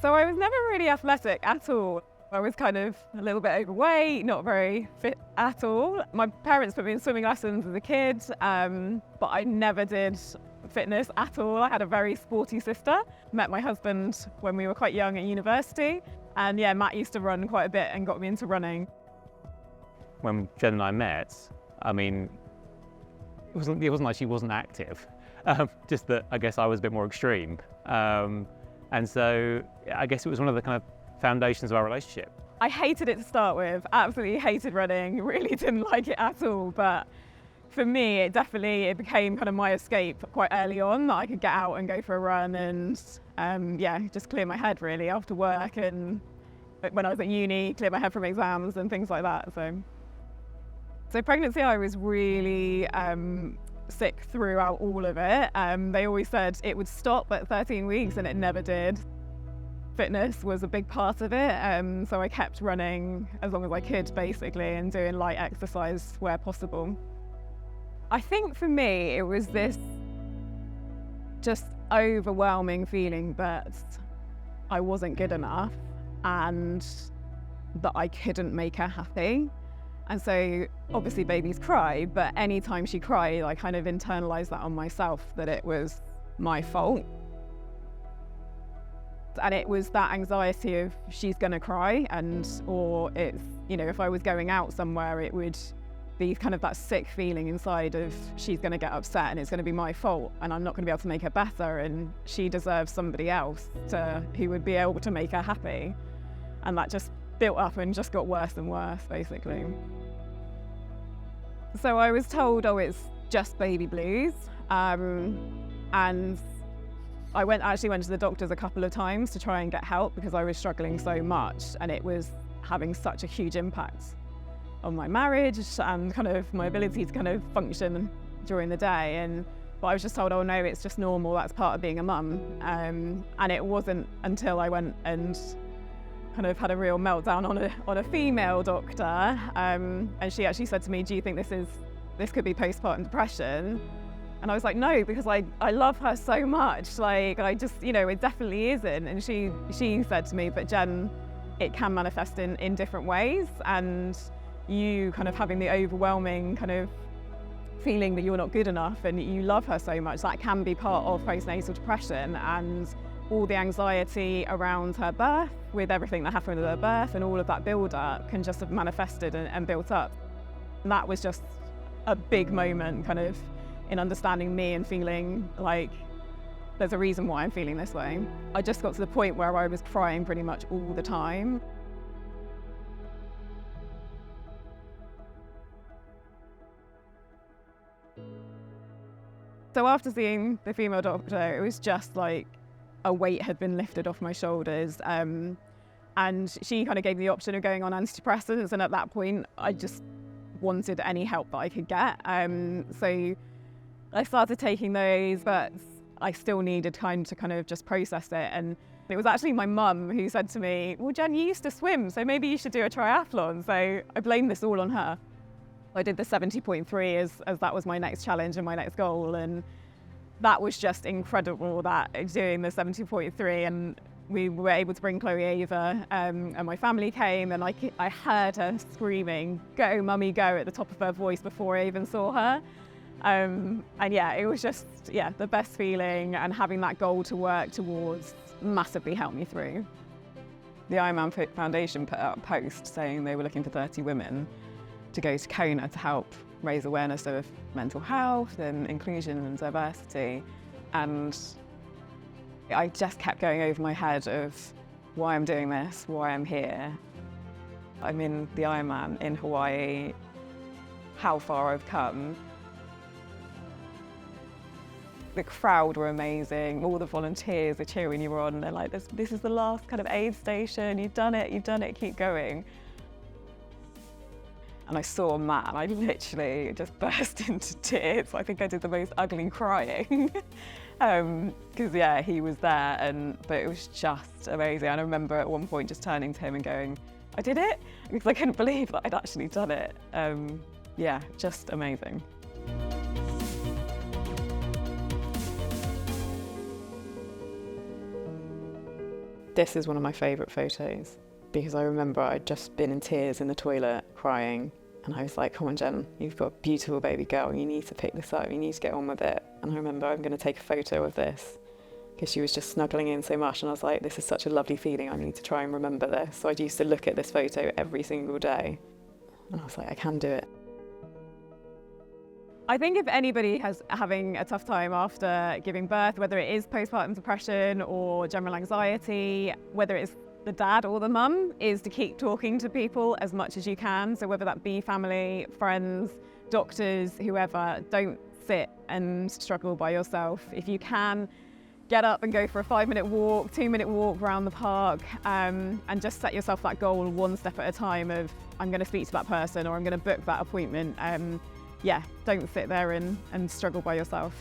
So I was never really athletic at all. I was kind of a little bit overweight, not very fit at all. My parents put me in swimming lessons as a kid, but I never did fitness at all. I had a very sporty sister. Met my husband when we were quite young at university. And yeah, Matt used to run quite a bit and got me into running. When Jen and I met, I mean, it wasn't like she wasn't active, just that I guess I was a bit more extreme. And so I guess it was one of the kind of foundations of our relationship. I hated it to start with, absolutely hated running, really didn't like it at all. But for me, it became kind of my escape quite early on, that I could get out and go for a run and yeah, just clear my head really after work, and when I was at uni, clear my head from exams and things like that. So pregnancy, I was really sick throughout all of it. They always said it would stop at 13 weeks and it never did. Fitness was a big part of it, so I kept running as long as I could basically, and doing light exercise where possible. I think for me it was this just overwhelming feeling that I wasn't good enough and that I couldn't make her happy. And so obviously babies cry, but anytime she cried, I kind of internalized that on myself, that it was my fault. And it was that anxiety of she's gonna cry, or it's, if I was going out somewhere, it would be kind of that sick feeling inside of she's gonna get upset and it's gonna be my fault and I'm not gonna be able to make her better, and she deserves somebody else who would be able to make her happy. And that just built up and just got worse and worse, basically. So I was told, it's just baby blues. And I actually went to the doctors a couple of times to try and get help because I was struggling so much, and it was having such a huge impact on my marriage and kind of my ability to kind of function during the day. But I was just told, oh no, it's just normal, that's part of being a mum. And it wasn't until I went and kind of had a real meltdown on a female doctor, and she actually said to me, do you think this could be postpartum depression? And I was like, no, because I love her so much, I just, it definitely isn't. And she said to me, but Jen, it can manifest in different ways, and you kind of having the overwhelming kind of feeling that you're not good enough and you love her so much, that can be part of postnatal depression. And all the anxiety around her birth, with everything that happened at her birth and all of that build-up, can just have manifested and built up. And that was just a big moment kind of in understanding me and feeling like there's a reason why I'm feeling this way. I just got to the point where I was crying pretty much all the time. So after seeing the female doctor, it was just like a weight had been lifted off my shoulders. And she kind of gave me the option of going on antidepressants. And at that point, I just wanted any help that I could get. So I started taking those, but I still needed time to kind of just process it. And it was actually my mum who said to me, well, Jen, you used to swim, so maybe you should do a triathlon. So I blamed this all on her. I did the 70.3 as that was my next challenge and my next goal. And that was just incredible, that doing the 70.3, and we were able to bring Chloe over, and my family came, and I heard her screaming, "Go, mummy, go," at the top of her voice before I even saw her. And yeah, it was just, the best feeling, and having that goal to work towards massively helped me through. The Ironman Foundation put out a post saying they were looking for 30 women to go to Kona to help raise awareness of mental health and inclusion and diversity. And I just kept going over my head of why I'm doing this, why I'm here. I'm in the Ironman in Hawaii, how far I've come. The crowd were amazing. All the volunteers are cheering you on. They're like, this is the last kind of aid station. You've done it, keep going. And I saw Matt, and I literally just burst into tears. I think I did the most ugly crying. Because he was there, but it was just amazing. And I remember at one point just turning to him and going, I did it? Because I couldn't believe that I'd actually done it. Just amazing. This is one of my favourite photos because I remember I'd just been in tears in the toilet crying, and I was like, come on Jen, you've got a beautiful baby girl, you need to pick this up, you need to get on with it. And I remember I'm going to take a photo of this because she was just snuggling in so much, and I was like, this is such a lovely feeling, I need to try and remember this. So I used to look at this photo every single day, and I was like, I can do it. I think if anybody has having a tough time after giving birth, whether it is postpartum depression or general anxiety, whether it's the dad or the mum, is to keep talking to people as much as you can. So whether that be family, friends, doctors, whoever, don't sit and struggle by yourself. If you can, get up and go for a 5-minute walk, 2-minute walk around the park, and just set yourself that goal one step at a time of, I'm going to speak to that person or I'm going to book that appointment. Yeah, don't sit there and struggle by yourself.